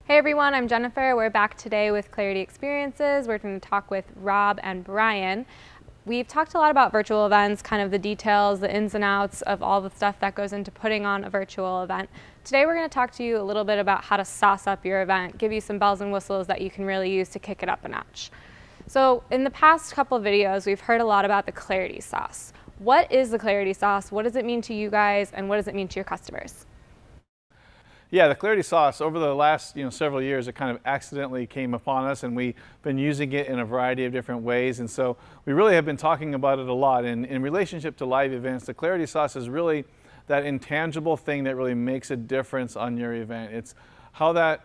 Hey everyone, I'm Jennifer. We're back today with Clarity Experiences. We're going to talk with Rob and Brian. We've talked a lot about virtual events, kind of the details, the ins and outs of all the stuff that goes into putting on a virtual event. Today we're going to talk to you a little bit about how to sauce up your event, give you some bells and whistles that you can really use to kick it up a notch. So in the past couple of videos, we've heard a lot about the Clarity Sauce. What is the Clarity Sauce? What does it mean to you guys, and what does it mean to your customers? Yeah, the Clarity Sauce, over the last several years, it kind of accidentally came upon us, and we've been using it in a variety of different ways. And so we really have been talking about it a lot. And in relationship to live events, the Clarity Sauce is really that intangible thing that really makes a difference on your event. It's how that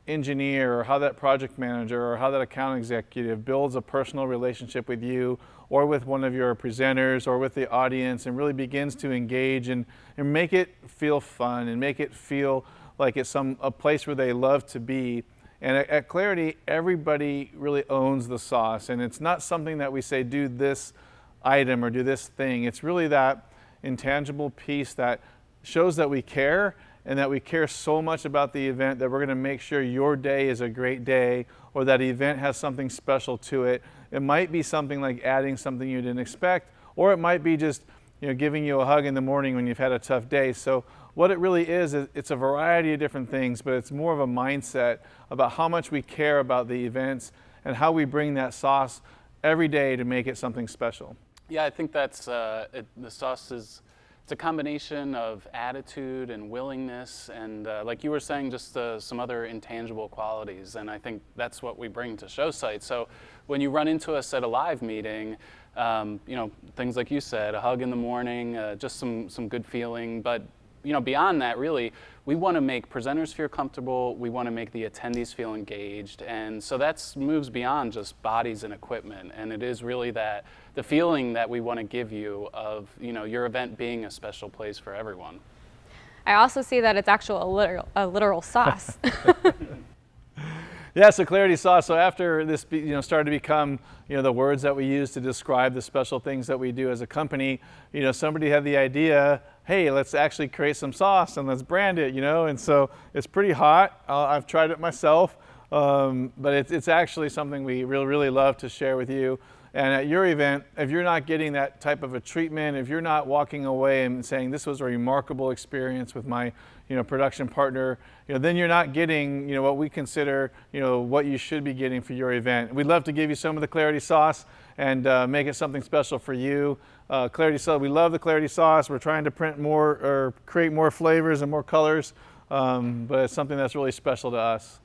engineer or how that project manager or how that account executive builds a personal relationship with you or with one of your presenters or with the audience, and really begins to engage and make it feel fun and make it feel like it's a place where they love to be. And at Clarity, everybody really owns the sauce, and it's not something that we say do this item or do this thing. It's really that intangible piece that shows that we care, and that we care so much about the event that we're going to make sure your day is a great day, or that event has something special to it. It might be something like adding something you didn't expect, or it might be just giving you a hug in the morning when you've had a tough day. So what it really is it's a variety of different things, but it's more of a mindset about how much we care about the events and how we bring that sauce every day to make it something special. Yeah, I think that's the sauce is. It's a combination of attitude and willingness, and like you were saying, just some other intangible qualities. And I think that's what we bring to show sites. So when you run into us at a live meeting, things like you said, a hug in the morning, just some good feeling. But beyond that, really, we want to make presenters feel comfortable. We want to make the attendees feel engaged, and so that moves beyond just bodies and equipment. And it is really the feeling that we want to give you of your event being a special place for everyone. I also see that it's a literal sauce. Yeah, so Clarity Sauce. So after this, started to become, the words that we use to describe the special things that we do as a company, somebody had the idea, hey, let's actually create some sauce and let's brand it, and so it's pretty hot. I've tried it myself, but it's actually something we really love to share with you. And at your event, if you're not getting that type of a treatment, if you're not walking away and saying this was a remarkable experience with my production partner, then you're not getting what we consider what you should be getting for your event. We'd love to give you some of the Clarity Sauce and make it something special for you. Clarity Sauce, we love the Clarity Sauce. We're trying to print more or create more flavors and more colors, but it's something that's really special to us.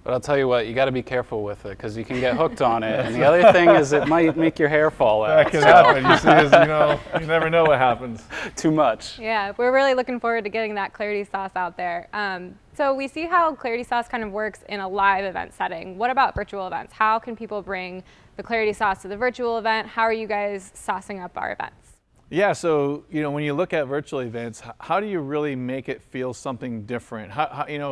But I'll tell you what, you got to be careful with it because you can get hooked on it. And the other thing is it might make your hair fall out. That can happen. You see, you never know what happens. Too much. Yeah, we're really looking forward to getting that Clarity Sauce out there. So we see how Clarity Sauce kind of works in a live event setting. What about virtual events? How can people bring the Clarity Sauce to the virtual event? How are you guys saucing up our events? Yeah, so when you look at virtual events, how do you really make it feel something different?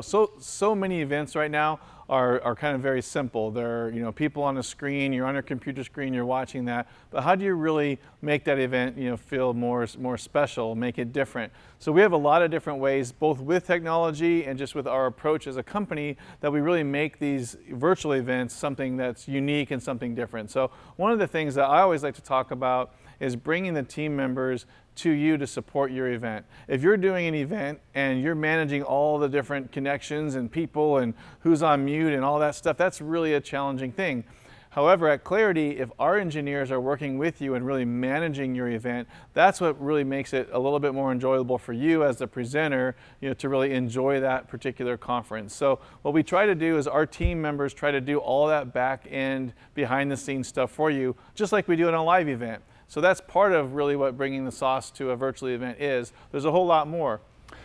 So many events right now are kind of very simple. They're people on a screen, you're on your computer screen, you're watching that. But how do you really make that event feel more special, make it different? So we have a lot of different ways, both with technology and just with our approach as a company, that we really make these virtual events something that's unique and something different. So one of the things that I always like to talk about is bringing the team members to you to support your event. If you're doing an event and you're managing all the different connections and people and who's on mute and all that stuff, that's really a challenging thing. However, at Clarity, if our engineers are working with you and really managing your event, that's what really makes it a little bit more enjoyable for you as the presenter, to really enjoy that particular conference. So what we try to do is our team members try to do all that back end, behind the scenes stuff for you, just like we do in a live event. So that's part of really what bringing the sauce to a virtual event is. There's a whole lot more.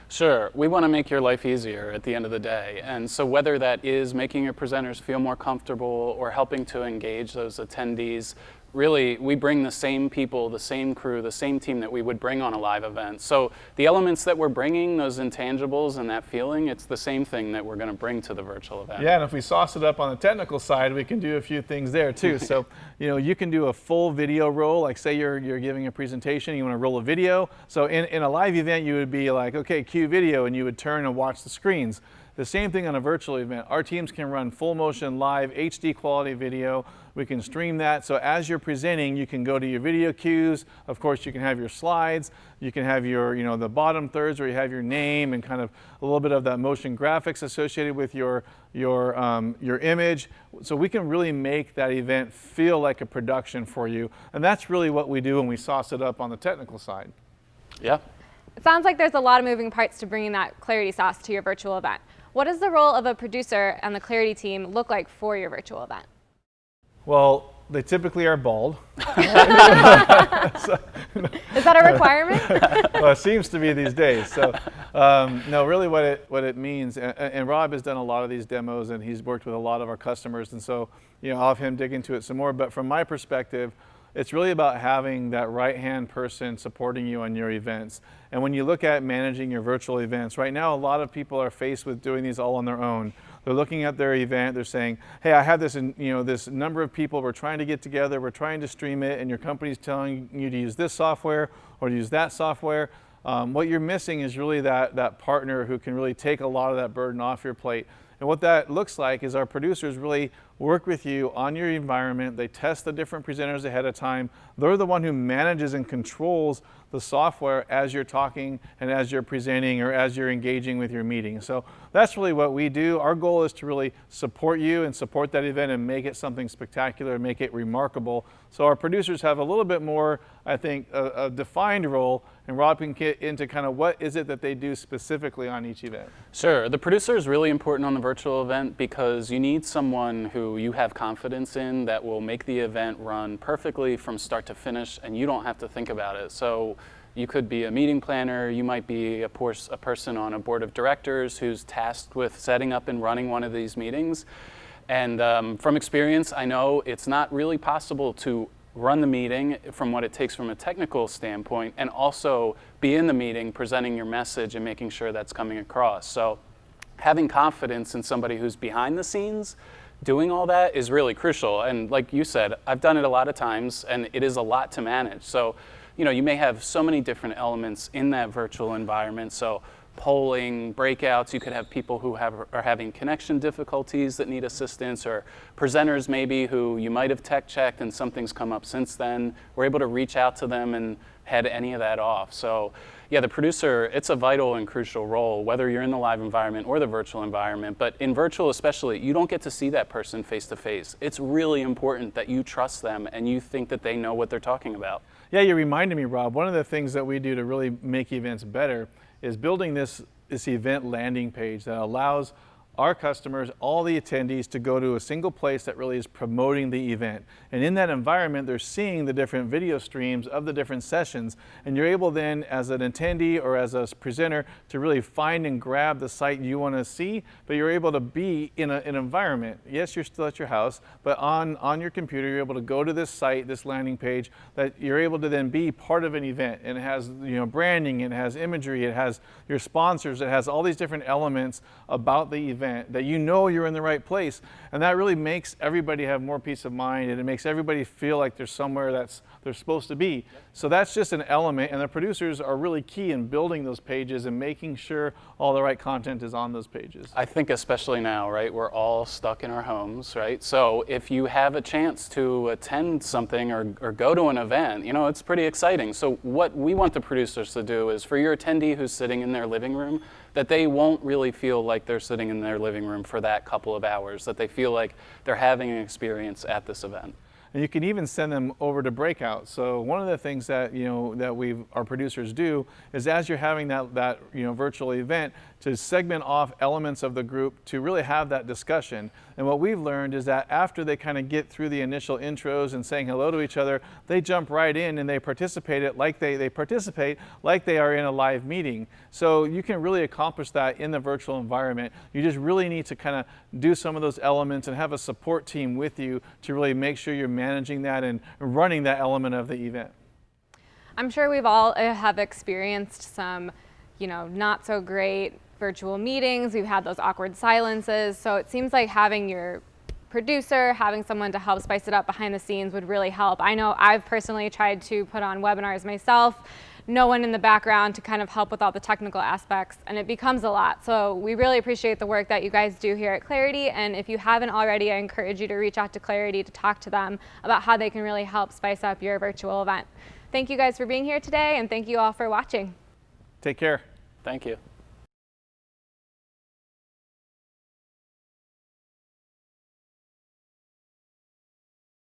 Sure, we want to make your life easier at the end of the day. And so whether that is making your presenters feel more comfortable or helping to engage those attendees, really, we bring the same people, the same crew, the same team that we would bring on a live event. So the elements that we're bringing, those intangibles and that feeling, it's the same thing that we're going to bring to the virtual event. Yeah, and if we sauce it up on the technical side, we can do a few things there too. So, you can do a full video roll, like say you're giving a presentation, you want to roll a video. So in a live event, you would be like, okay, cue video, and you would turn and watch the screens. The same thing on a virtual event. Our teams can run full motion live HD quality video. We can stream that, so as you're presenting, you can go to your video cues. Of course, you can have your slides. You can have your, the bottom thirds where you have your name and kind of a little bit of that motion graphics associated with your image. So we can really make that event feel like a production for you. And that's really what we do when we sauce it up on the technical side. Yeah. It sounds like there's a lot of moving parts to bringing that Clarity sauce to your virtual event. What does the role of a producer and the Clarity team look like for your virtual event? Well, they typically are bald. Is that a requirement? Well, it seems to be these days. So, no, really what it means, and Rob has done a lot of these demos, and he's worked with a lot of our customers, and so, I'll have him dig into it some more. But from my perspective, it's really about having that right-hand person supporting you on your events. And when you look at managing your virtual events, right now a lot of people are faced with doing these all on their own. They're looking at their event, they're saying, hey, I have this, this number of people, we're trying to get together, we're trying to stream it, and your company's telling you to use this software or to use that software. What you're missing is really that partner who can really take a lot of that burden off your plate. And what that looks like is our producers really work with you on your environment. They test the different presenters ahead of time. They're the one who manages and controls the software as you're talking and as you're presenting or as you're engaging with your meeting. So that's really what we do. Our goal is to really support you and support that event and make it something spectacular and make it remarkable. So our producers have a little bit more, I think, a defined role, and Rob can get into kind of what is it that they do specifically on each event. Sure. The producer is really important on the virtual event because you need someone who you have confidence in that will make the event run perfectly from start to finish, and you don't have to think about it. So you could be a meeting planner, you might be a person on a board of directors who's tasked with setting up and running one of these meetings. And from experience, I know it's not really possible to run the meeting from what it takes from a technical standpoint and also be in the meeting presenting your message and making sure that's coming across. So having confidence in somebody who's behind the scenes doing all that is really crucial. And like you said, I've done it a lot of times and it is a lot to manage. So, you may have so many different elements in that virtual environment. So polling, breakouts, you could have people who are having connection difficulties that need assistance, or presenters maybe who you might have tech checked and something's come up since then. We're able to reach out to them and head any of that off. So yeah, the producer, it's a vital and crucial role, whether you're in the live environment or the virtual environment. But in virtual especially, you don't get to see that person face to face. It's really important that you trust them and you think that they know what they're talking about. Yeah, you reminded me, Rob, one of the things that we do to really make events better is building this event landing page that allows our customers, all the attendees, to go to a single place that really is promoting the event. And in that environment, they're seeing the different video streams of the different sessions, and you're able then, as an attendee or as a presenter, to really find and grab the site you want to see, but you're able to be in an environment. Yes, you're still at your house, but on your computer, you're able to go to this site, this landing page, that you're able to then be part of an event. And it has branding, it has imagery, it has your sponsors, it has all these different elements about the event that you're in the right place, and that really makes everybody have more peace of mind, and it makes everybody feel like there's somewhere that's they're supposed to be. So that's just an element, and the producers are really key in building those pages and making sure all the right content is on those pages. I think especially now, right, we're all stuck in our homes, right? So if you have a chance to attend something or go to an event, it's pretty exciting. So what we want the producers to do is, for your attendee who's sitting in their living room, that they won't really feel like they're sitting in their living room for that couple of hours, that they feel like they're having an experience at this event. And you can even send them over to breakout. So one of the things that our producers do is, as you're having that virtual event, to segment off elements of the group to really have that discussion. And what we've learned is that after they kind of get through the initial intros and saying hello to each other, they jump right in and they participate like they are in a live meeting. So you can really accomplish that in the virtual environment. You just really need to kind of do some of those elements and have a support team with you to really make sure you're managing that and running that element of the event. I'm sure we've all have experienced some, not so great virtual meetings. We've had those awkward silences. So it seems like having your producer, having someone to help spice it up behind the scenes would really help. I know I've personally tried to put on webinars myself. no one in the background to kind of help with all the technical aspects, and it becomes a lot. So we really appreciate the work that you guys do here at Clarity, and if you haven't already, I encourage you to reach out to Clarity to talk to them about how they can really help spice up your virtual event. Thank you guys for being here today, and thank you all for watching. Take care. Thank you.